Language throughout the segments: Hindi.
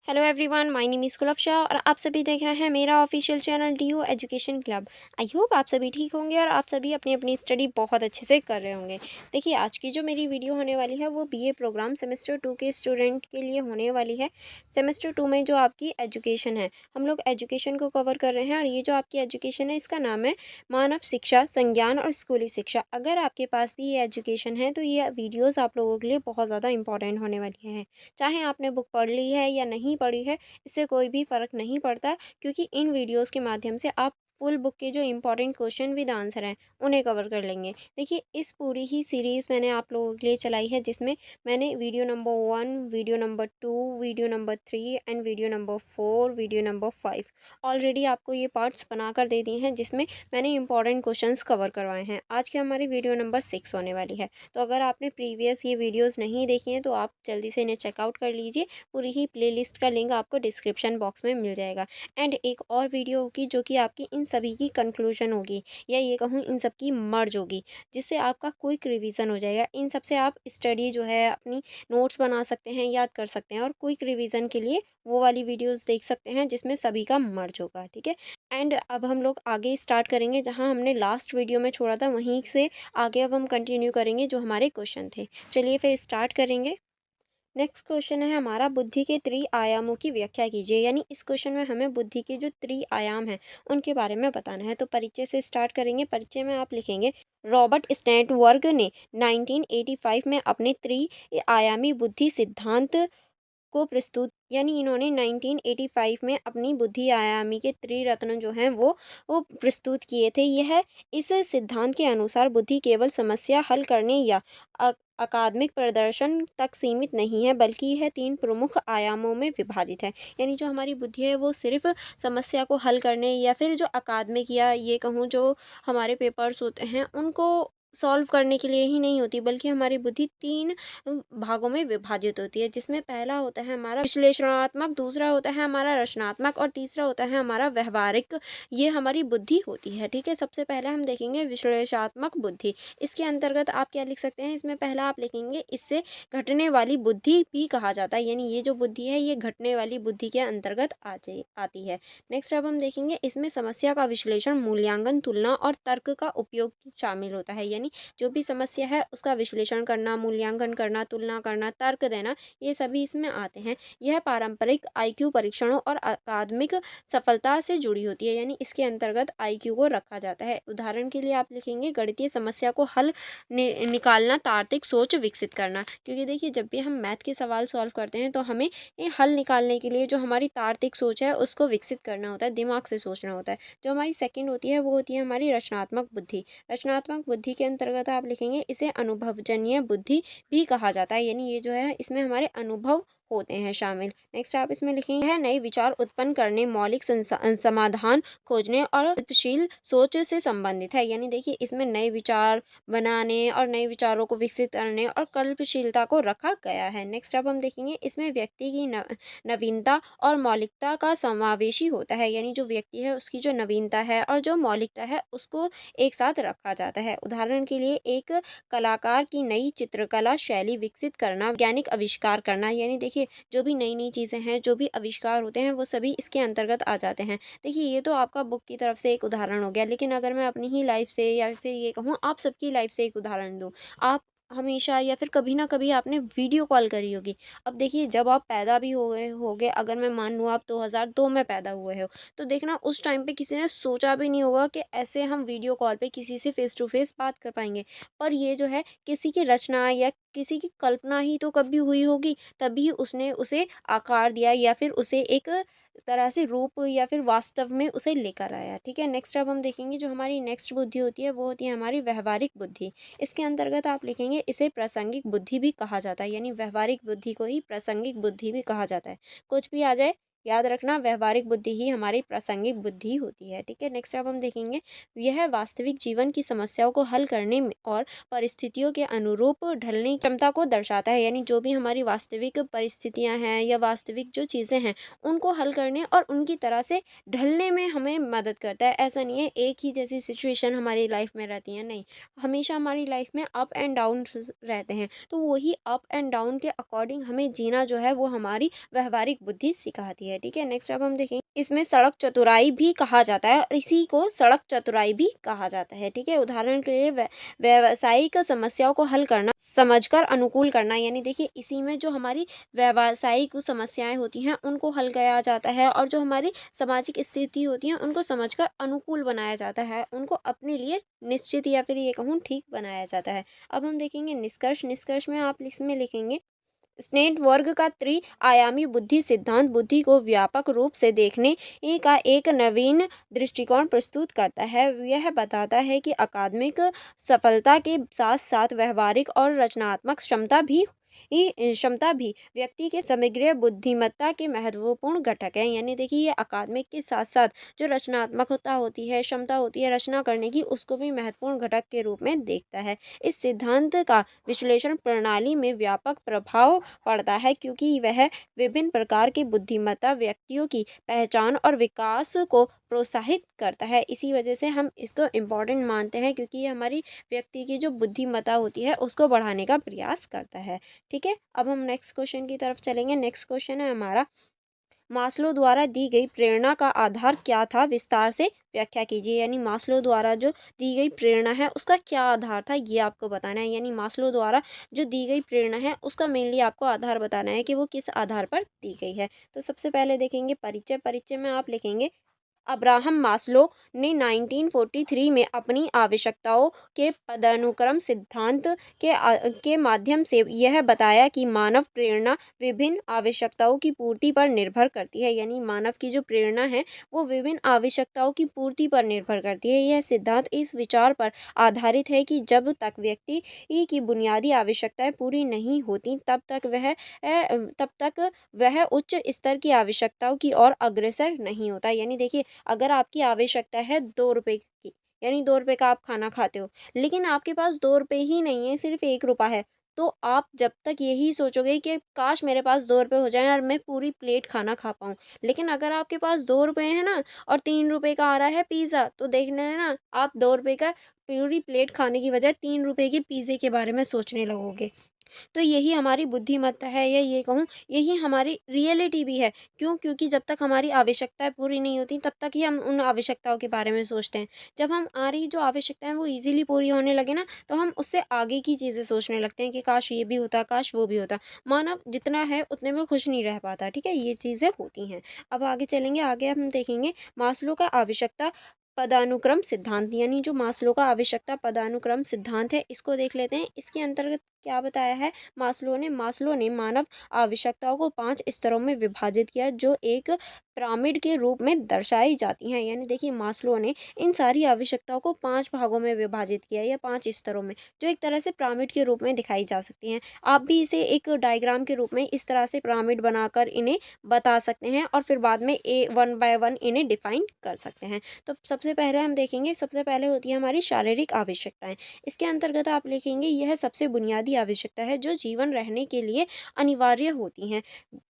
Hello everyone, my name is Kulfasha और आप सभी देख रहे हैं मेरा official channel DO education club. I hope आप सभी ठीक होंगे और आप सभी अपनी अपनी स्टडी बहुत अच्छे से कर रहे होंगे। देखिए, आज की जो मेरी वीडियो होने वाली है वो बीए प्रोग्राम सेमेस्टर 2 के स्टूडेंट के लिए होने वाली है। सेमेस्टर 2 में जो आपकी एजुकेशन है, हम लोग एजुकेशन को कवर कर रहे हैं और ये जो आपकी एजुकेशन है इसका नाम है मानव शिक्षा, संज्ञान और स्कूली शिक्षा। अगर आपके पास भी ये एजुकेशन है तो ये वीडियोज़ आप लोगों के लिए बहुत ज़्यादा इंपॉर्टेंट होने वाली है। चाहे आपने बुक पढ़ ली है या नहीं पढ़ी है, इससे कोई भी फ़र्क नहीं पड़ता, क्योंकि इन वीडियोज़ के माध्यम से आप फुल बुक के जो इम्पोर्टेंट क्वेश्चन विद आंसर हैं उन्हें कवर कर लेंगे। देखिए, इस पूरी ही सीरीज़ मैंने आप लोगों के लिए चलाई है, जिसमें मैंने video number 1, video number 2, video number 3 and video number 4, video number 5 already आपको ये पार्ट्स बनाकर दे दिए हैं, जिसमें मैंने इंपॉर्टेंट क्वेश्चंस कवर करवाए हैं। आज की हमारी वीडियो नंबर 6 होने वाली है। तो अगर आपने प्रीवियस ये वीडियोज़ नहीं देखी हैं तो आप जल्दी से इन्हें चेकआउट कर लीजिए। पूरी ही प्लेलिस्ट का लिंक आपको डिस्क्रिप्शन बॉक्स में मिल जाएगा। एंड एक और वीडियो होगी जो कि आपकी इन सभी की कंक्लूजन होगी, या ये कहूँ इन सब की मर्ज होगी, जिससे आपका क्विक रिवीजन हो जाएगा। इन सब से आप स्टडी जो है अपनी नोट्स बना सकते हैं, याद कर सकते हैं, और क्विक रिवीजन के लिए वो वाली वीडियोज़ देख सकते हैं जिसमें सभी का मर्ज होगा। ठीक है। एंड अब हम लोग आगे स्टार्ट करेंगे, जहाँ हमने लास्ट वीडियो में छोड़ा था वहीं से आगे अब हम कंटिन्यू करेंगे जो हमारे क्वेश्चन थे। चलिए फिर स्टार्ट करेंगे। नेक्स्ट क्वेश्चन है हमारा, बुद्धि के आयामों की व्याख्या कीजिए। यानी इस क्वेश्चन में हमें बुद्धि के जो आयाम हैं उनके बारे में बताना है। तो परिचय से स्टार्ट करेंगे। परिचय में आप लिखेंगे, रॉबर्ट स्टैंटवर्ग ने 1985 में अपने आयामी बुद्धि सिद्धांत को प्रस्तुत, यानी इन्होंने 1985 में अपनी बुद्धि आयामी के त्रिरत्न जो हैं वो प्रस्तुत किए थे। यह इस सिद्धांत के अनुसार बुद्धि केवल समस्या हल करने या अकादमिक प्रदर्शन तक सीमित नहीं है, बल्कि यह 3 प्रमुख आयामों में विभाजित है। यानी जो हमारी बुद्धि है वो सिर्फ समस्या को हल करने या फिर जो अकादमिक, या ये कहूँ जो हमारे पेपर्स होते हैं उनको सॉल्व करने के लिए ही नहीं होती, बल्कि हमारी बुद्धि 3 भागों में विभाजित होती है, जिसमें पहला होता है हमारा विश्लेषणात्मक, दूसरा होता है हमारा रचनात्मक और तीसरा होता है हमारा व्यवहारिक। ये हमारी बुद्धि होती है। ठीक है। सबसे पहले हम देखेंगे विश्लेषणात्मक बुद्धि। इसके अंतर्गत आप क्या लिख सकते हैं, इसमें पहला आप लिखेंगे, इससे घटने वाली बुद्धि भी कहा जाता है। यानी ये जो बुद्धि है ये घटने वाली बुद्धि के अंतर्गत आती है। नेक्स्ट अब हम देखेंगे, इसमें समस्या का विश्लेषण, मूल्यांकन, तुलना और तर्क का उपयोग शामिल होता है। यानी जो भी समस्या है उसका विश्लेषण करना, मूल्यांकन करना, तुलना करना, तर्क देना, ये सभी इसमें आते हैं। यह पारंपरिक आईक्यू परीक्षणों और अकादमिक सफलता से जुड़ी होती है। यानी इसके अंतर्गत आईक्यू को रखा जाता है। उदाहरण के लिए आप लिखेंगे, गणितीय समस्या को हल निकालना, तार्किक सोच विकसित करना। क्योंकि देखिए, जब भी हम मैथ के सवाल सॉल्व करते हैं तो हमें ये हल निकालने के लिए जो हमारी तार्किक सोच है उसको विकसित करना होता है, दिमाग से सोचना होता है। जो हमारी सेकंड होती है वो होती है हमारी रचनात्मक बुद्धि। रचनात्मक बुद्धि के अंतर्गत आप लिखेंगे, इसे अनुभवजन्य बुद्धि भी कहा जाता है। यानी ये जो है इसमें हमारे अनुभव होते हैं शामिल। नेक्स्ट आप इसमें लिखेंगे, है नए विचार उत्पन्न करने, मौलिक समाधान खोजने और गतिशील सोच से संबंधित है। यानी देखिए, इसमें नए विचार बनाने और नए विचारों को विकसित करने और कल्पशीलता को रखा गया है। नेक्स्ट अब हम देखेंगे, इसमें व्यक्ति की नवीनता और मौलिकता का समावेशी होता है। यानी जो व्यक्ति है उसकी जो नवीनता है और जो मौलिकता है उसको एक साथ रखा जाता है। उदाहरण के लिए, एक कलाकार की नई चित्रकला शैली विकसित करना, वैज्ञानिक आविष्कार करना। यानी देखिए, जो भी नई नई चीज़ें हैं, जो भी आविष्कार होते हैं, वो सभी इसके अंतर्गत आ जाते हैं। देखिए, ये तो आपका बुक की तरफ से एक उदाहरण हो गया, लेकिन अगर मैं अपनी ही लाइफ से या फिर ये कहूँ आप सबकी लाइफ से एक उदाहरण दूँ, आप हमेशा या फिर कभी ना कभी आपने वीडियो कॉल करी होगी। अब देखिए, जब आप पैदा भी हो गए, अगर मैं मान लूँ आप 2002 में पैदा हुए हो, तो देखना उस टाइम पे किसी ने सोचा भी नहीं होगा कि ऐसे हम वीडियो कॉल पे किसी से फेस टू फेस बात कर पाएंगे। पर ये जो है किसी की रचना या किसी की कल्पना ही तो कभी हुई होगी, तभी उसने उसे आकार दिया या फिर उसे एक तरह से रूप या फिर वास्तव में उसे लेकर आया। ठीक है। नेक्स्ट अब हम देखेंगे, जो हमारी नेक्स्ट बुद्धि होती है वो होती है हमारी व्यवहारिक बुद्धि। इसके अंतर्गत आप लिखेंगे, इसे प्रासंगिक बुद्धि भी कहा जाता है। यानी व्यवहारिक बुद्धि को ही प्रासंगिक बुद्धि भी कहा जाता है। कुछ भी आ जाए, याद रखना, व्यवहारिक बुद्धि ही हमारी प्रासंगिक बुद्धि होती है। ठीक है, नेक्स्ट अब हम देखेंगे, यह वास्तविक जीवन की समस्याओं को हल करने में और परिस्थितियों के अनुरूप ढलने की क्षमता को दर्शाता है। यानी जो भी हमारी वास्तविक परिस्थितियां हैं या वास्तविक जो चीज़ें हैं उनको हल करने और उनकी तरह से ढलने में हमें मदद करता है। ऐसा नहीं है एक ही जैसी सिचुएशन हमारी लाइफ में रहती है, नहीं, हमेशा हमारी लाइफ में अप एंड डाउन रहते हैं। तो वही अप एंड डाउन के अकॉर्डिंग हमें जीना जो है वो हमारी व्यवहारिक बुद्धि सिखाती है। ठीक है, नेक्स्ट अब हम देखेंगे, इसमें सड़क चतुराई भी कहा जाता है और इसी को सड़क चतुराई भी कहा जाता है। ठीक है, उदाहरण के लिए व्यावसायिक समस्याओं को हल करना, समझकर अनुकूल करना, यानी देखिए इसी में जो हमारी व्यावसायिक समस्याएं होती हैं उनको हल किया जाता है और जो हमारी सामाजिक स्थिति होती है उनको समझकर अनुकूल बनाया जाता है, उनको अपने लिए निश्चित या फिर ये कहूँ ठीक बनाया जाता है। अब हम देखेंगे निष्कर्ष। निष्कर्ष में आप इसमें लिखेंगे, स्नेट वर्ग का त्रिआयामी बुद्धि सिद्धांत बुद्धि को व्यापक रूप से देखने का एक नवीन दृष्टिकोण प्रस्तुत करता है। यह बताता है कि अकादमिक सफलता के साथ साथ व्यवहारिक और रचनात्मक क्षमता भी व्यक्ति के समग्र बुद्धिमत्ता के महत्वपूर्ण घटक है। यानी देखिए ये अकादमिक के साथ साथ जो रचनात्मकता होती है, क्षमता होती है रचना करने की, उसको भी महत्वपूर्ण घटक के रूप में देखता है। इस सिद्धांत का विश्लेषण प्रणाली में व्यापक प्रभाव पड़ता है क्योंकि वह विभिन्न प्रकार की बुद्धिमत्ता व्यक्तियों की पहचान और विकास को प्रोत्साहित करता है। इसी वजह से हम इसको इम्पोर्टेंट मानते हैं क्योंकि ये हमारी व्यक्ति की जो बुद्धिमत्ता होती है उसको बढ़ाने का प्रयास करता है। ठीक है, अब हम नेक्स्ट क्वेश्चन की तरफ चलेंगे। नेक्स्ट क्वेश्चन है हमारा, मास्लो द्वारा दी गई प्रेरणा का आधार क्या था, विस्तार से व्याख्या कीजिए। यानी मास्लो द्वारा जो दी गई प्रेरणा है उसका क्या आधार था ये आपको बताना है। यानी मास्लो द्वारा जो दी गई प्रेरणा है उसका मेनली आपको आधार बताना है कि वो किस आधार पर दी गई है। तो सबसे पहले देखेंगे परिचय। परिचय में आप लिखेंगे, अब्राहम मास्लो ने 1943 में अपनी आवश्यकताओं के पदानुक्रम सिद्धांत के माध्यम से यह बताया कि मानव प्रेरणा विभिन्न आवश्यकताओं की पूर्ति पर निर्भर करती है। यानी मानव की जो प्रेरणा है वो विभिन्न आवश्यकताओं की पूर्ति पर निर्भर करती है। यह सिद्धांत इस विचार पर आधारित है कि जब तक व्यक्ति की बुनियादी आवश्यकताएं पूरी नहीं होती तब तक वह उच्च स्तर की आवश्यकताओं की ओर अग्रसर नहीं होता। यानी देखिए अगर आपकी आवश्यकता है 2 रुपए की, यानी 2 रुपए का आप खाना खाते हो, लेकिन आपके पास 2 रुपए ही नहीं है, सिर्फ 1 रुपया है, तो आप जब तक यही सोचोगे कि काश मेरे पास 2 रुपए हो जाएं और मैं पूरी प्लेट खाना खा पाऊँ। लेकिन अगर आपके पास 2 रुपए है ना और 3 रुपए का आ रहा है पिज़्ज़ा, तो देखना है ना आप 2 रुपए का पूरी प्लेट खाने की बजाय 3 रुपए के पिज़्ज़े के बारे में सोचने लगोगे। तो यही हमारी बुद्धिमत्ता है, या ये कहूँ यही हमारी रियलिटी भी है। क्यों? क्योंकि जब तक हमारी आवश्यकताएं पूरी नहीं होती तब तक ही हम उन आवश्यकताओं के बारे में सोचते हैं। जब हमारी जो आवश्यकताएं वो इजीली पूरी होने लगे ना तो हम उससे आगे की चीज़ें सोचने लगते हैं कि काश ये भी होता, काश वो भी होता। मानव जितना है उतने में खुश नहीं रह पाता। ठीक है, ये चीज़ें होती हैं। अब आगे चलेंगे, आगे हम देखेंगे मास्लो का आवश्यकता पदानुक्रम सिद्धांत। यानी जो मास्लो का आवश्यकता पदानुक्रम सिद्धांत है इसको देख लेते हैं। इसके अंतर्गत क्या बताया है मास्लो ने मानव आवश्यकताओं को 5 स्तरों में विभाजित किया जो एक पिरामिड के रूप में दर्शाई जाती हैं। यानी देखिए मास्लो ने इन सारी आवश्यकताओं को 5 भागों में विभाजित किया या 5 स्तरों में, जो एक तरह से पिरामिड के रूप में दिखाई जा सकती हैं। आप भी इसे एक डायग्राम के रूप में इस तरह से पिरामिड बनाकर इन्हें बता सकते हैं और फिर बाद में वन बाय वन इन्हें डिफाइन कर सकते हैं। तो सबसे पहले हम देखेंगे, सबसे पहले होती है हमारी शारीरिक आवश्यकताएं। इसके अंतर्गत आप लिखेंगे यह सबसे बुनियादी आवश्यकता है जो जीवन रहने के लिए अनिवार्य होती हैं।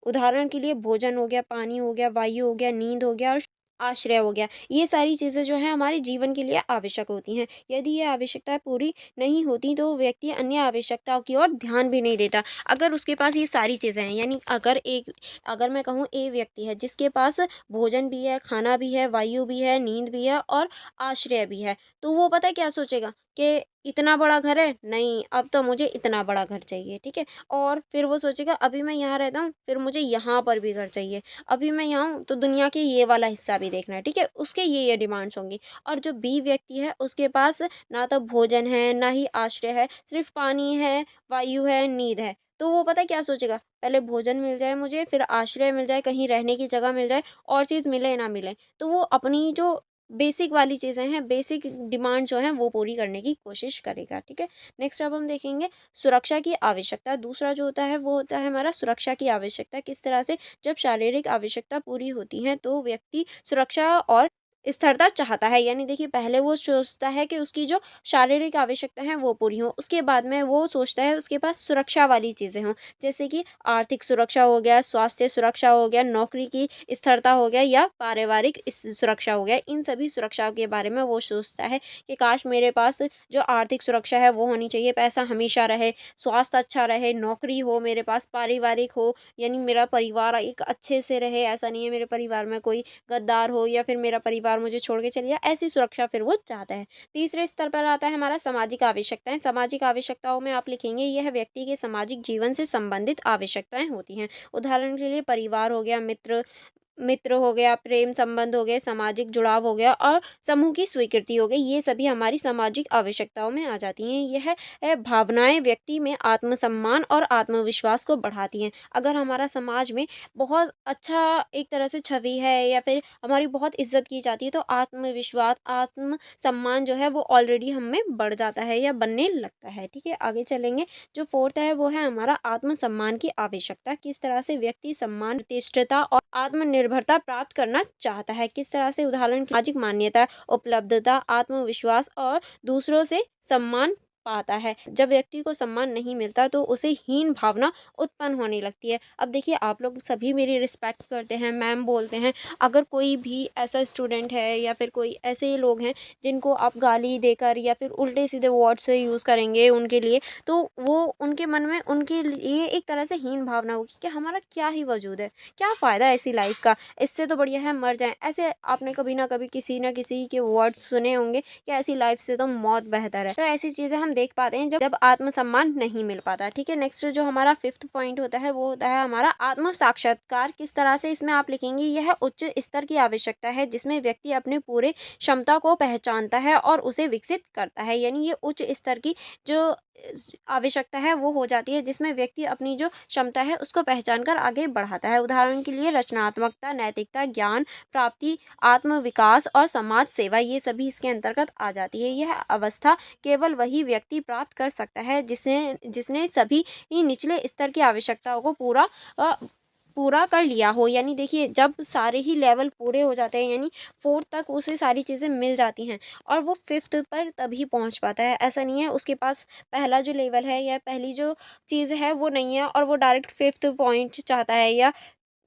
उदाहरण के लिए भोजन हो गया, पानी हो गया, वायु हो गया, नींद हो गया और आश्रय हो गया। ये सारी चीज़ें जो हैं हमारे जीवन के लिए आवश्यक होती हैं। यदि ये आवश्यकताएं पूरी नहीं होती तो व्यक्ति अन्य आवश्यकताओं की ओर ध्यान भी नहीं देता। अगर उसके पास ये सारी चीज़ें हैं, यानी अगर मैं कहूँ ए व्यक्ति है जिसके पास भोजन भी है, खाना भी है, वायु भी है, नींद भी है और आश्रय भी है, तो वो पता है क्या सोचेगा कि इतना बड़ा घर है, नहीं अब तो मुझे इतना बड़ा घर चाहिए। ठीक है, और फिर वो सोचेगा अभी मैं यहाँ रहता हूँ, फिर मुझे यहाँ पर भी घर चाहिए, अभी मैं यहाँ हूँ तो दुनिया के ये वाला हिस्सा भी देखना है। ठीक है, उसके ये डिमांड्स होंगी। और जो बी व्यक्ति है उसके पास ना तो भोजन है ना ही आश्रय है, सिर्फ पानी है, वायु है, नींद है। तो वो पता है क्या सोचेगा, पहले भोजन मिल जाए मुझे, फिर आश्रय मिल जाए, कहीं रहने की जगह मिल जाए, और चीज़ मिले ना मिले, तो वो अपनी जो बेसिक वाली चीज़ें हैं, बेसिक डिमांड जो हैं वो पूरी करने की कोशिश करेगा, ठीक है। नेक्स्ट अब हम देखेंगे सुरक्षा की आवश्यकता। दूसरा जो होता है वो होता है हमारा सुरक्षा की आवश्यकता। किस तरह से, जब शारीरिक आवश्यकता पूरी होती है तो व्यक्ति सुरक्षा और स्थिरता चाहता है। यानी देखिए, पहले वो सोचता है कि उसकी जो शारीरिक आवश्यकता है वो पूरी हो, उसके बाद में वो सोचता है उसके पास सुरक्षा वाली चीज़ें हों, जैसे कि आर्थिक सुरक्षा हो गया, स्वास्थ्य सुरक्षा हो गया, नौकरी की स्थिरता हो गया या पारिवारिक सुरक्षा हो गया। इन सभी सुरक्षा के बारे में वो सोचता है कि काश मेरे पास जो आर्थिक सुरक्षा है वो होनी चाहिए, पैसा हमेशा रहे, स्वास्थ्य अच्छा रहे, नौकरी हो मेरे पास, पारिवारिक हो, यानी मेरा परिवार एक अच्छे से रहे, ऐसा नहीं है मेरे परिवार में कोई गद्दार हो या फिर मेरा परिवार मुझे छोड़ के चले जाए, ऐसी सुरक्षा फिर वो चाहता है। तीसरे स्तर पर आता है हमारा सामाजिक आवश्यकताएं। सामाजिक आवश्यकताओं में आप लिखेंगे यह व्यक्ति के सामाजिक जीवन से संबंधित आवश्यकताएं होती हैं। उदाहरण के लिए परिवार हो गया, मित्र मित्र हो गया, प्रेम संबंध हो गए, सामाजिक जुड़ाव हो गया और समूह की स्वीकृति हो गई। ये सभी हमारी सामाजिक आवश्यकताओं में आ जाती हैं। यह भावनाएं व्यक्ति में आत्मसम्मान और आत्मविश्वास को बढ़ाती हैं। अगर हमारा समाज में बहुत अच्छा एक तरह से छवि है या फिर हमारी बहुत इज्जत की जाती है तो आत्मविश्वास, आत्मसम्मान जो है वो ऑलरेडी हम में बढ़ जाता है या बनने लगता है, ठीक है। आगे चलेंगे। जो फोर्थ है वो है हमारा आत्मसम्मान की आवश्यकता। किस तरह से व्यक्ति सम्मान, प्रतिष्ठिता और आत्मनिर्भरता प्राप्त करना चाहता है, किस तरह से, उदाहरण सामाजिक मान्यता, उपलब्धता, आत्मविश्वास और दूसरों से सम्मान पाता है। जब व्यक्ति को सम्मान नहीं मिलता तो उसे हीन भावना उत्पन्न होने लगती है। अब देखिए, आप लोग सभी मेरी रिस्पेक्ट करते हैं, मैम बोलते हैं। अगर कोई भी ऐसा स्टूडेंट है या फिर कोई ऐसे लोग हैं जिनको आप गाली देकर या फिर उल्टे सीधे वर्ड से यूज़ करेंगे उनके लिए, तो वो उनके मन में उनके लिए एक तरह से हीन भावना होगी कि हमारा क्या ही वजूद है, क्या फ़ायदा है ऐसी लाइफ का, इससे तो बढ़िया है मर जाएं। ऐसे आपने कभी ना कभी किसी ना किसी के वर्ड्स सुने होंगे कि ऐसी लाइफ से तो मौत बेहतर है। तो ऐसी चीज़ें हम देख पाते हैं जब आत्मसम्मान नहीं मिल पाता, ठीक है। नेक्स्ट जो हमारा फिफ्थ पॉइंट होता है वो होता है हमारा आत्म साक्षात्कार। किस तरह से, इसमें आप लिखेंगे यह उच्च स्तर की आवश्यकता है जिसमें व्यक्ति अपने पूरे क्षमता को पहचानता है और उसे विकसित करता है। यानी ये उच्च स्तर की जो आवश्यकता है वो हो जाती है जिसमें व्यक्ति अपनी जो क्षमता है उसको पहचान कर आगे बढ़ाता है। उदाहरण के लिए रचनात्मकता, नैतिकता, ज्ञान प्राप्ति, आत्म विकास और समाज सेवा, ये सभी इसके अंतर्गत आ जाती है। यह अवस्था केवल वही व्यक्ति प्राप्त कर सकता है जिसने सभी ही निचले स्तर की आवश्यकताओं को पूरा कर लिया हो। यानी देखिए, जब सारे ही लेवल पूरे हो जाते हैं, यानी फोर्थ तक उसे सारी चीज़ें मिल जाती हैं और वो फिफ्थ पर तभी पहुंच पाता है। ऐसा नहीं है उसके पास पहला जो लेवल है या पहली जो चीज़ है वो नहीं है और वो डायरेक्ट फिफ्थ पॉइंट चाहता है या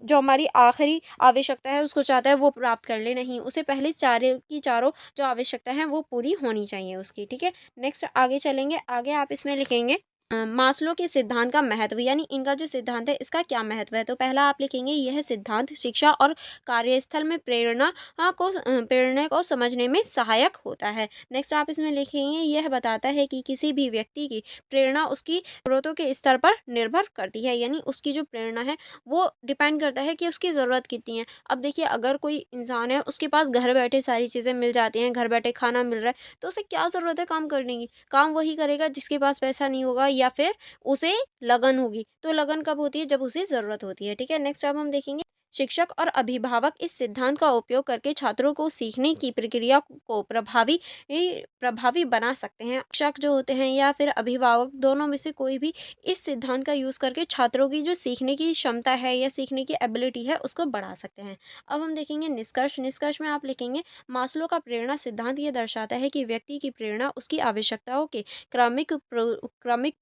जो हमारी आखिरी आवश्यकता है उसको चाहता है वो प्राप्त कर ले। नहीं, उसे पहले चारों की चारों जो आवश्यकता है वो पूरी होनी चाहिए उसकी, ठीक है। नेक्स्ट आगे चलेंगे। आगे आप इसमें लिखेंगे मास्लो के सिद्धांत का महत्व, यानी इनका जो सिद्धांत है इसका क्या महत्व है। तो पहला आप लिखेंगे यह सिद्धांत शिक्षा और कार्यस्थल में प्रेरणा को समझने में सहायक होता है। नेक्स्ट आप इसमें लिखेंगे यह बताता है कि किसी भी व्यक्ति की प्रेरणा उसकी ज़रूरतों के स्तर पर निर्भर करती है। यानी उसकी जो प्रेरणा है वो डिपेंड करता है कि उसकी ज़रूरत कितनी है। अब देखिए, अगर कोई इंसान है उसके पास घर बैठे सारी चीज़ें मिल जाती हैं, घर बैठे खाना मिल रहा है, तो उसे क्या ज़रूरत है काम करने की। काम वही करेगा जिसके पास पैसा नहीं होगा या फिर उसे लगन होगी। तो लगन कब होती है, जब उसे ज़रूरत होती है, ठीक है। नेक्स्ट अब हम देखेंगे शिक्षक और अभिभावक इस सिद्धांत का उपयोग करके छात्रों को सीखने की प्रक्रिया को प्रभावी बना सकते हैं। शिक्षक जो होते हैं या फिर अभिभावक, दोनों में से कोई भी इस सिद्धांत का यूज़ करके छात्रों की जो सीखने की क्षमता है या सीखने की एबिलिटी है उसको बढ़ा सकते हैं। अब हम देखेंगे निष्कर्ष। निष्कर्ष में आप लिखेंगे मास्लो का प्रेरणा सिद्धांत ये दर्शाता है कि व्यक्ति की प्रेरणा उसकी आवश्यकताओं के क्रमिक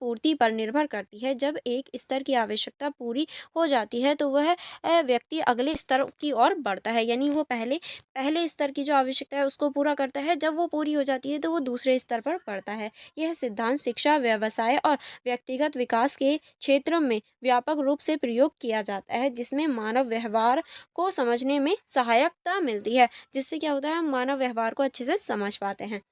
पूर्ति पर निर्भर करती है। जब एक स्तर की आवश्यकता पूरी हो जाती है तो वह व्यक्ति अगले स्तर की ओर बढ़ता है। यानी वो पहले पहले स्तर की जो आवश्यकता है उसको पूरा करता है, जब वो पूरी हो जाती है तो वो दूसरे स्तर पर बढ़ता है। यह सिद्धांत शिक्षा, व्यवसाय और व्यक्तिगत विकास के क्षेत्र में व्यापक रूप से प्रयोग किया जाता है, जिसमें मानव व्यवहार को समझने में सहायता मिलती है। जिससे क्या होता है, हम मानव व्यवहार को अच्छे से समझ पाते हैं।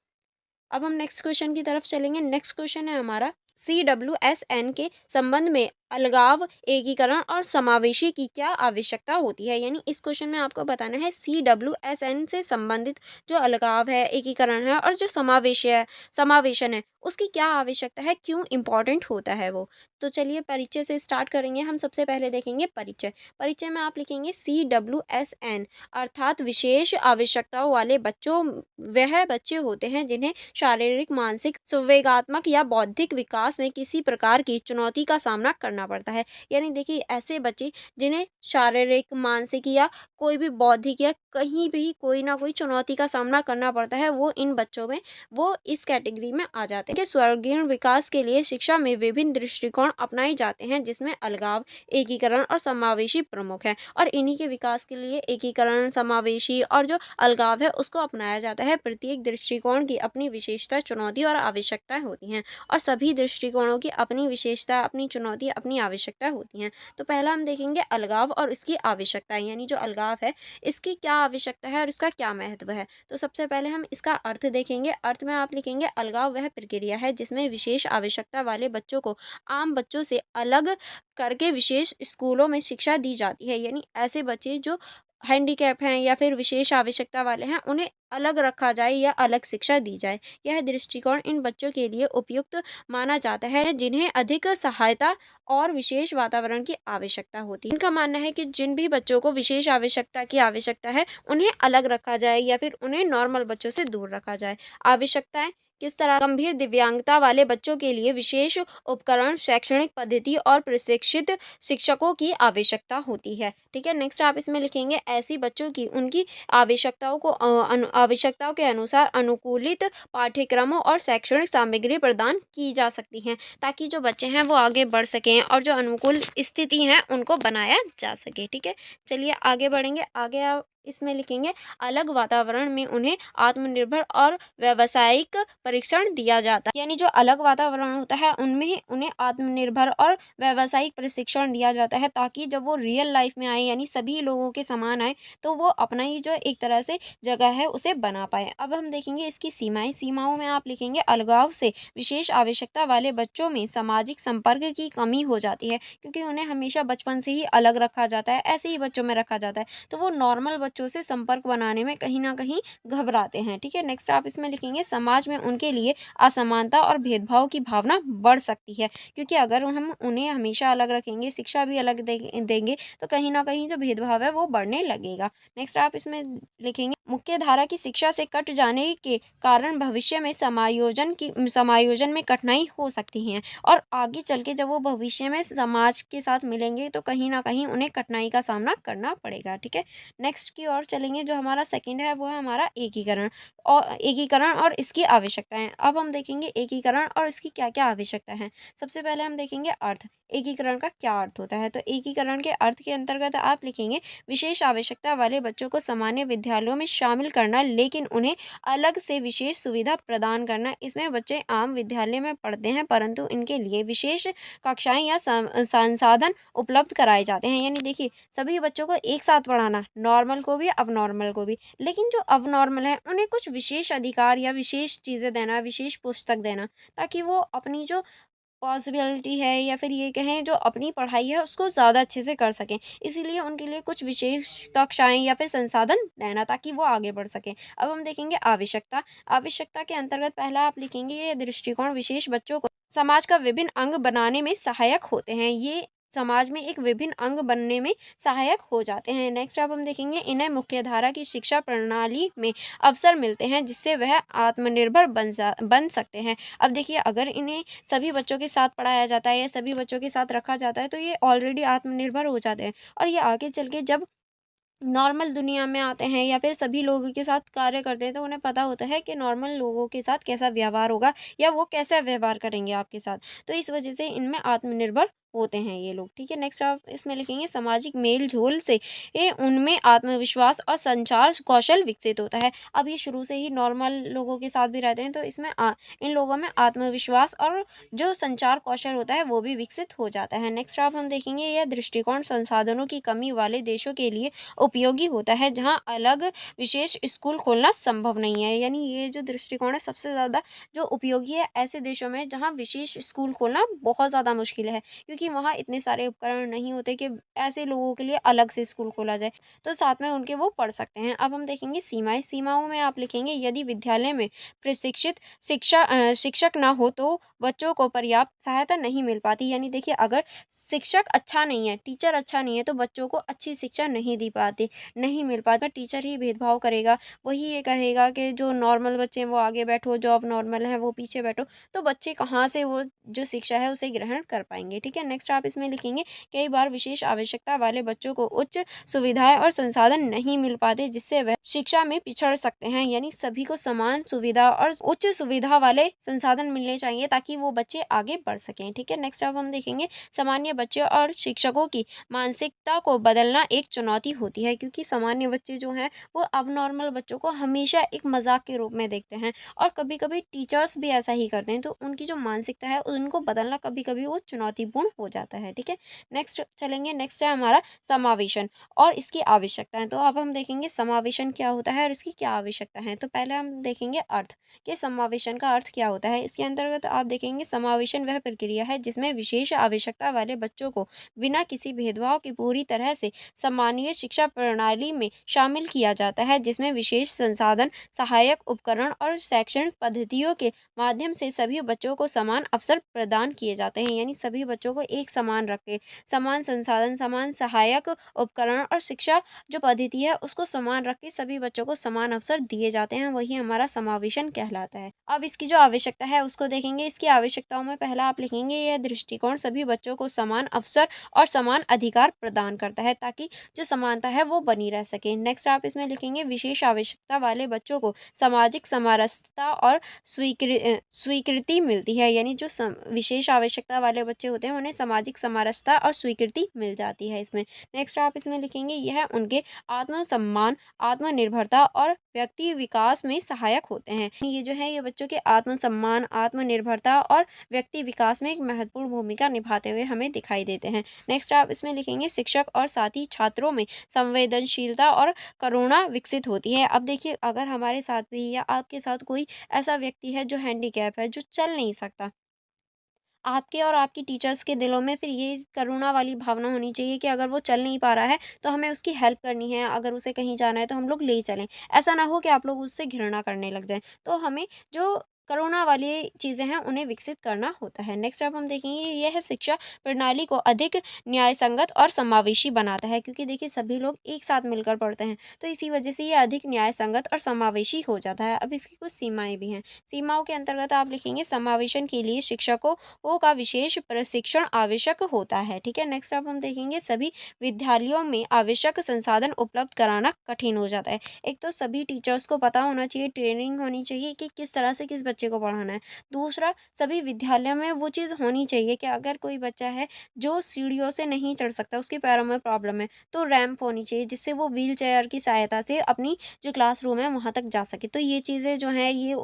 अब हम नेक्स्ट क्वेश्चन की तरफ चलेंगे। नेक्स्ट क्वेश्चन है हमारा CWSN के संबंध में अलगाव, एकीकरण और समावेशी की क्या आवश्यकता होती है। यानी इस क्वेश्चन में आपको बताना है CWSN से संबंधित जो अलगाव है, एकीकरण है और जो समावेशन है, उसकी क्या आवश्यकता है, क्यों इम्पोर्टेंट होता है वो। तो चलिए परिचय से स्टार्ट करेंगे। हम सबसे पहले देखेंगे परिचय। परिचय में आप लिखेंगे CWSN अर्थात विशेष आवश्यकताओं वाले बच्चों, वह बच्चे होते हैं जिन्हें शारीरिक, मानसिक, संवेगात्मक या बौद्धिक विकास में किसी प्रकार की चुनौती का सामना करना पड़ता है। यानी देखिए ऐसे बच्चे जिन्हें शारीरिक, मानसिक या कोई भी बौद्धिक या कहीं भी कोई ना कोई चुनौती का सामना करना पड़ता है, वो इन बच्चों में वो इस कैटेगरी में आ जाते हैं कि सर्वांगीण विकास के लिए शिक्षा में विभिन्न दृष्टिकोण अपनाए जाते हैं, जिसमें अलगाव, एकीकरण और समावेशी प्रमुख है। और इन्हीं के विकास के लिए एकीकरण, समावेशी और जो अलगाव है उसको अपनाया जाता है। प्रत्येक दृष्टिकोण की अपनी विशेषता, चुनौती और आवश्यकताएं होती हैं और सभी दृष्टिकोणों की अपनी विशेषता, अपनी चुनौती, अपनी आवश्यकता होती हैं। तो पहला हम देखेंगे अलगाव और इसकी आवश्यकताएं, यानी जो अलगाव है इसकी क्या आवश्यकता है और इसका क्या महत्व है। तो सबसे पहले हम इसका अर्थ देखेंगे। अर्थ में आप लिखेंगे अलगाव वह प्रक्रिया है जिसमें विशेष आवश्यकता वाले बच्चों को आम बच्चों से अलग करके विशेष स्कूलों में शिक्षा दी जाती है। यानी ऐसे बच्चे जो हैंडीकैप हैं या फिर विशेष आवश्यकता वाले हैं, उन्हें अलग रखा जाए या अलग शिक्षा दी जाए। यह दृष्टिकोण इन बच्चों के लिए उपयुक्त माना जाता है जिन्हें अधिक सहायता और विशेष वातावरण की आवश्यकता होती है। इनका मानना है कि जिन भी बच्चों को विशेष आवश्यकता की आवश्यकता है, उन्हें अलग रखा जाए या फिर उन्हें नॉर्मल बच्चों से दूर रखा जाए। आवश्यकताएं किस तरह, गंभीर दिव्यांगता वाले बच्चों के लिए विशेष उपकरण, शैक्षणिक पद्धति और प्रशिक्षित शिक्षकों की आवश्यकता होती है। ठीक है, नेक्स्ट आप इसमें लिखेंगे ऐसी बच्चों की उनकी आवश्यकताओं को आवश्यकताओं के अनुसार अनुकूलित पाठ्यक्रमों और शैक्षणिक सामग्री प्रदान की जा सकती हैं, ताकि जो बच्चे हैं वो आगे बढ़ सकें और जो अनुकूल स्थिति है उनको बनाया जा सके। ठीक है, चलिए आगे बढ़ेंगे। आगे आप इसमें लिखेंगे अलग वातावरण में उन्हें आत्मनिर्भर और व्यावसायिक परीक्षण दिया जाता है। यानी जो अलग वातावरण होता है उनमें उन्हें आत्मनिर्भर और व्यावसायिक प्रशिक्षण दिया जाता है, ताकि जब वो रियल लाइफ में आए, यानी सभी लोगों के समान आए, तो वो अपना ही जो एक तरह से जगह है उसे बना पाए। अब हम देखेंगे इसकी सीमाएं। सीमाओं में आप लिखेंगे अलगाव से विशेष आवश्यकता वाले बच्चों में सामाजिक संपर्क की कमी हो जाती है, क्योंकि उन्हें हमेशा बचपन से ही अलग रखा जाता है, ऐसे ही बच्चों में रखा जाता है, तो वो नॉर्मल बच्चों से संपर्क बनाने में कहीं ना कहीं घबराते हैं। ठीक है, नेक्स्ट आप इसमें लिखेंगे समाज में उनके लिए असमानता और भेदभाव की भावना बढ़ सकती है, क्योंकि अगर हम उन्हें हमेशा अलग रखेंगे, शिक्षा भी अलग देंगे, तो कहीं ना कहीं जो भेदभाव है वो बढ़ने लगेगा। नेक्स्ट आप इसमें लिखेंगे मुख्य धारा की शिक्षा से कट जाने के कारण भविष्य में समायोजन में कठिनाई हो सकती है, और आगे चल के जब वो भविष्य में समाज के साथ मिलेंगे तो कहीं ना कहीं उन्हें कठिनाई का सामना करना पड़ेगा। ठीक है, नेक्स्ट की ओर चलेंगे। जो हमारा सेकंड है वो है हमारा एकीकरण और इसकी आवश्यकताएं। अब हम देखेंगे एकीकरण और इसकी क्या क्या आवश्यकता है। सबसे पहले हम देखेंगे अर्थ। एकीकरण का क्या अर्थ होता है। तो एकीकरण के अर्थ के अंतर्गत आप लिखेंगे विशेष आवश्यकता वाले बच्चों को सामान्य विद्यालयों में शामिल करना, लेकिन उन्हें अलग से विशेष सुविधा प्रदान करना। इसमें बच्चे आम विद्यालय में पढ़ते हैं, परंतु इनके लिए विशेष कक्षाएं या संसाधन उपलब्ध कराए जाते हैं। यानी देखिए सभी बच्चों को एक साथ पढ़ाना, नॉर्मल को भी अब नॉर्मल को भी, लेकिन जो अब नॉर्मल है उन्हें कुछ विशेष अधिकार या विशेष चीज़ें देना, विशेष पुस्तक देना, ताकि वो अपनी जो पॉसिबिलिटी है या फिर ये कहें जो अपनी पढ़ाई है उसको ज़्यादा अच्छे से कर सकें। इसीलिए उनके लिए कुछ विशेष कक्षाएं या फिर संसाधन देना, ताकि वो आगे बढ़ सकें। अब हम देखेंगे आवश्यकता। आवश्यकता के अंतर्गत पहला आप लिखेंगे ये दृष्टिकोण विशेष बच्चों को समाज का विभिन्न अंग बनाने में सहायक होते हैं। ये समाज में एक विभिन्न अंग बनने में सहायक हो जाते हैं। नेक्स्ट अब हम देखेंगे इन्हें मुख्यधारा की शिक्षा प्रणाली में अवसर मिलते हैं, जिससे वह आत्मनिर्भर बन सकते हैं। अब देखिए अगर इन्हें सभी बच्चों के साथ पढ़ाया जाता है या सभी बच्चों के साथ रखा जाता है, तो ये ऑलरेडी आत्मनिर्भर हो जाते हैं, और ये आगे चल के जब नॉर्मल दुनिया में आते हैं या फिर सभी लोगों के साथ कार्य करते हैं, तो उन्हें पता होता है कि नॉर्मल लोगों के साथ कैसा व्यवहार होगा या वो कैसा व्यवहार करेंगे आपके साथ। तो इस वजह से इनमें आत्मनिर्भर होते हैं ये लोग। ठीक है, नेक्स्ट आप इसमें लिखेंगे सामाजिक मेल झोल से ये उनमें आत्मविश्वास और संचार कौशल विकसित होता है। अब ये शुरू से ही नॉर्मल लोगों के साथ भी रहते हैं तो इसमें इन लोगों में आत्मविश्वास और जो संचार कौशल होता है वो भी विकसित हो जाता है। नेक्स्ट आप हम देखेंगे यह दृष्टिकोण संसाधनों की कमी वाले देशों के लिए उपयोगी होता है जहाँ अलग विशेष स्कूल खोलना संभव नहीं है। यानी ये जो दृष्टिकोण है सबसे ज़्यादा जो उपयोगी है ऐसे देशों में जहाँ विशेष स्कूल खोलना बहुत ज़्यादा मुश्किल है, क्योंकि वहाँ इतने सारे उपकरण नहीं होते कि ऐसे लोगों के लिए अलग से स्कूल खोला जाए, तो साथ में उनके वो पढ़ सकते हैं। अब हम देखेंगे सीमाएं। सीमाओं में आप लिखेंगे यदि विद्यालय में प्रशिक्षित शिक्षक ना हो तो बच्चों को पर्याप्त सहायता नहीं मिल पाती। यानी देखिए अगर शिक्षक अच्छा नहीं है, टीचर अच्छा नहीं है तो बच्चों को अच्छी शिक्षा नहीं मिल पाता। टीचर ही भेदभाव करेगा, वही ये कहेगा कि जो नॉर्मल बच्चे हैं वो आगे बैठो, जो अब नॉर्मल है वो पीछे बैठो, तो बच्चे कहाँ से वो जो शिक्षा है उसे ग्रहण कर पाएंगे। ठीक है, नेक्स्ट आप इसमें लिखेंगे कई बार विशेष आवश्यकता वाले बच्चों को उच्च सुविधाएं और संसाधन नहीं मिल पाते जिससे वह शिक्षा में पिछड़ सकते हैं। यानी सभी को समान सुविधा और उच्च सुविधा वाले संसाधन मिलने चाहिए ताकि वो बच्चे आगे बढ़ सकें। ठीक है, नेक्स्ट अब हम देखेंगे सामान्य बच्चे और शिक्षकों की मानसिकता को बदलना एक चुनौती होती है, क्योंकि सामान्य बच्चे जो हैं वो अब नॉर्मल बच्चों को हमेशा एक मजाक के रूप में देखते हैं और कभी कभी टीचर्स भी ऐसा ही करते हैं, तो उनकी जो मानसिकता है उनको बदलना कभी कभी वो चुनौतीपूर्ण हो जाता है। ठीक है, नेक्स्ट चलेंगे। नेक्स्ट है हमारा समावेशन और इसकी आवश्यकताएं। तो अब हम देखेंगे समावेशन क्या होता है और इसकी क्या आवश्यकता है। तो पहले हम देखेंगे अर्थ कि समावेशन का अर्थ क्या होता है। इसके अंतर्गत आप देखेंगे समावेशन वह प्रक्रिया है जिसमें विशेष आवश्यकता वाले बच्चों को बिना किसी भेदभाव के पूरी तरह से सामान्य शिक्षा प्रणाली में शामिल किया जाता है, जिसमें विशेष संसाधन, सहायक उपकरण और शैक्षणिक पद्धतियों के माध्यम से सभी बच्चों को समान अवसर प्रदान किए जाते हैं। यानी सभी बच्चों को एक समान रख के समान संसाधन, समान सहायक उपकरण और शिक्षा जो पद्धति है उसको समान रख के सभी बच्चों को समान अवसर दिए जाते हैं, वही हमारा समावेशन कहलाता है। अब इसकी जो आवश्यकता है उसको देखेंगे। इसकी आवश्यकताओं में पहला आप लिखेंगे यह दृष्टिकोण सभी बच्चों को समान अवसर और समान अधिकार प्रदान करता है ताकि जो समानता है वो बनी रह सके। नेक्स्ट आप इसमें लिखेंगे विशेष आवश्यकता वाले बच्चों को सामाजिक समरसता और स्वीकृति मिलती है। यानी जो विशेष आवश्यकता वाले बच्चे होते हैं उन्हें सामाजिक समरसता और स्वीकृति मिल जाती है इसमें। नेक्स्ट आप इसमें लिखेंगे यह उनके आत्मसम्मान, आत्मनिर्भरता और व्यक्ति विकास में सहायक होते हैं। ये जो है ये बच्चों के आत्मसम्मान, आत्मनिर्भरता और व्यक्ति विकास में एक महत्वपूर्ण भूमिका निभाते हुए हमें दिखाई देते हैं। नेक्स्ट आप इसमें लिखेंगे शिक्षक और साथी छात्रों में संवेदनशीलता और करुणा विकसित होती है। अब देखिए अगर हमारे साथ भी या आपके साथ कोई ऐसा व्यक्ति है जो हैंडीकैप है, जो चल नहीं सकता, आपके और आपकी टीचर्स के दिलों में फिर ये करुणा वाली भावना होनी चाहिए कि अगर वो चल नहीं पा रहा है तो हमें उसकी हेल्प करनी है, अगर उसे कहीं जाना है तो हम लोग ले चलें। ऐसा ना हो कि आप लोग उससे घृणा करने लग जाएँ। तो हमें जो करुणा वाली चीज़ें हैं उन्हें विकसित करना होता है। नेक्स्ट अब हम देखेंगे यह शिक्षा प्रणाली को अधिक न्यायसंगत और समावेशी बनाता है, क्योंकि देखिए सभी लोग एक साथ मिलकर पढ़ते हैं तो इसी वजह से ये अधिक न्यायसंगत और समावेशी हो जाता है। अब इसकी कुछ सीमाएँ भी हैं। सीमाओं के अंतर्गत आप लिखेंगे समावेशन के लिए शिक्षकों का विशेष प्रशिक्षण आवश्यक होता है। ठीक है, नेक्स्ट अब हम देखेंगे सभी विद्यालयों में आवश्यक संसाधन उपलब्ध कराना कठिन हो जाता है। एक तो सभी टीचर्स को पता होना चाहिए, ट्रेनिंग होनी चाहिए कि किस तरह से किस बच्चे को पढ़ाना है। दूसरा, सभी विद्यालयों में वो चीज़ होनी चाहिए कि अगर कोई बच्चा है जो सीढ़ियों से नहीं चढ़ सकता, उसके पैरों में प्रॉब्लम है, तो रैंप होनी चाहिए जिससे वो व्हील चेयर की सहायता से अपनी जो क्लासरूम है वहाँ तक जा सके। तो ये चीज़ें जो हैं ये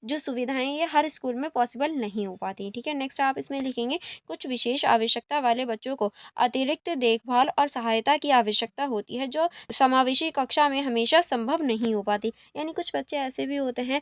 जो सुविधाएं ये हर स्कूल में पॉसिबल नहीं हो पाती। ठीक है, नेक्स्ट आप इसमें लिखेंगे कुछ विशेष आवश्यकता वाले बच्चों को अतिरिक्त देखभाल और सहायता की आवश्यकता होती है जो समावेशी कक्षा में हमेशा संभव नहीं हो पाती। यानी कुछ बच्चे ऐसे भी होते हैं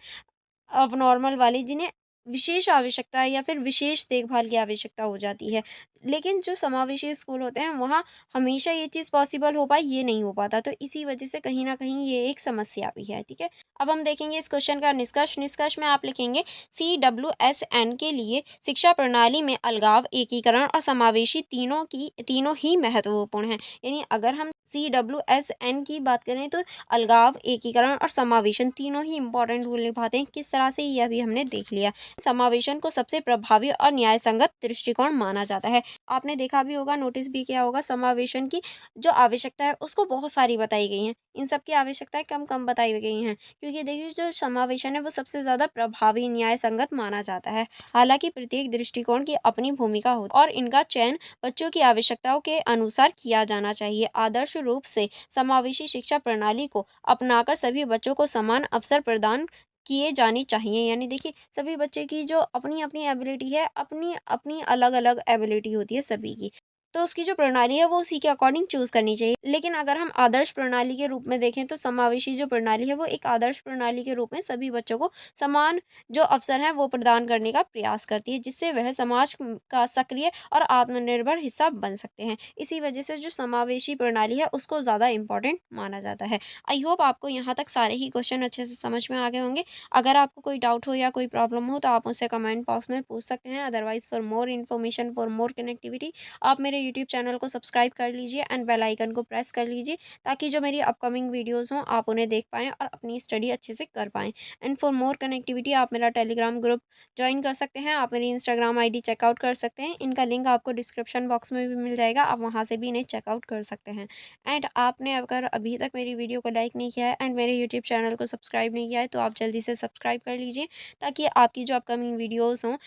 अब नॉर्मल वाले जिन्हें विशेष आवश्यकता है या फिर विशेष देखभाल की आवश्यकता हो जाती है, लेकिन जो समावेशी स्कूल होते हैं वहाँ हमेशा ये चीज़ पॉसिबल हो पाए ये नहीं हो पाता, तो इसी वजह से कहीं ना कहीं ये एक समस्या भी है। ठीक है, अब हम देखेंगे इस क्वेश्चन का निष्कर्ष। निष्कर्ष में आप लिखेंगे CWSN के लिए शिक्षा प्रणाली में अलगाव, एकीकरण और समावेशी तीनों ही महत्वपूर्ण हैं। यानी अगर हम CWSN की बात करें तो अलगाव, एकीकरण और समावेशन तीनों ही इंपॉर्टेंट रोल निभाते हैं। किस तरह से यह भी हमने देख लिया। समावेशन को सबसे प्रभावी और न्याय संगत दृष्टिकोण माना जाता है। आपने देखा भी होगा, नोटिस भी किया होगा, समावेशन की जो आवश्यकता है उसको बहुत सारी बताई गई हैं। इन सब की आवश्यकताएँ कम-कम बताई गई हैं, क्योंकि देखिए जो समावेशन है वो सबसे ज़्यादा प्रभावी, न्याय संगत माना जाता है। हालाँकि प्रत्येक दृष्टिकोण की अपनी भूमिका होती है और इनका चयन बच्चों की आवश्यकताओं के अनुसार किया जाना चाहिए। आदर्श रूप से समावेशी शिक्षा प्रणाली को अपनाकर सभी बच्चों को समान अवसर प्रदान किए जानी चाहिए। यानी देखिए, सभी बच्चे की जो अपनी-अपनी एबिलिटी है, अपनी-अपनी अलग-अलग एबिलिटी होती है सभी की। तो उसकी जो प्रणाली है वो उसी के अकॉर्डिंग चूज़ करनी चाहिए। लेकिन अगर हम आदर्श प्रणाली के रूप में देखें तो समावेशी जो प्रणाली है वो एक आदर्श प्रणाली के रूप में सभी बच्चों को समान जो अवसर हैं वो प्रदान करने का प्रयास करती है, जिससे वह समाज का सक्रिय और आत्मनिर्भर हिस्सा बन सकते हैं। इसी वजह से जो समावेशी प्रणाली है उसको ज़्यादा इम्पोर्टेंट माना जाता है। आई होप आपको यहाँ तक सारे ही क्वेश्चन अच्छे से समझ में आ गए होंगे। अगर आपको कोई डाउट हो या कोई प्रॉब्लम हो तो आप मुझसे कमेंट बॉक्स में पूछ सकते हैं। Otherwise for more information, for more connectivity, आप मेरे यूट्यूब चैनल को सब्सक्राइब कर लीजिए एंड बेल आइकन को प्रेस कर लीजिए, ताकि जो मेरी अपकमिंग वीडियोज़ हों आप उन्हें देख पाएँ और अपनी स्टडी अच्छे से कर पाएँ। एंड फॉर मोर कनेक्टिविटी आप मेरा टेलीग्राम ग्रुप जॉइन कर सकते हैं। आप मेरी इंस्टाग्राम आईडी चेकआउट कर सकते हैं। इनका लिंक आपको डिस्क्रिप्शन बॉक्स में भी मिल जाएगा। आप वहाँ से भी इन्हें चेकआउट कर सकते हैं। एंड आपने अगर अभी तक मेरी वीडियो को लाइक नहीं किया है एंड मेरे यूट्यूब चैनल को सब्सक्राइब नहीं किया है तो आप जल्दी से सब्सक्राइब कर लीजिए, ताकि आपकी जो अपकमिंग वीडियोज़ हों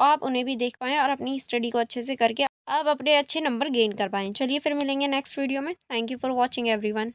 आप उन्हें भी देख पाएँ और अपनी स्टडी को अच्छे से करके आप अपने अच्छे नंबर गेन कर पाएँ। चलिए फिर मिलेंगे नेक्स्ट वीडियो में। Thank you for watching everyone.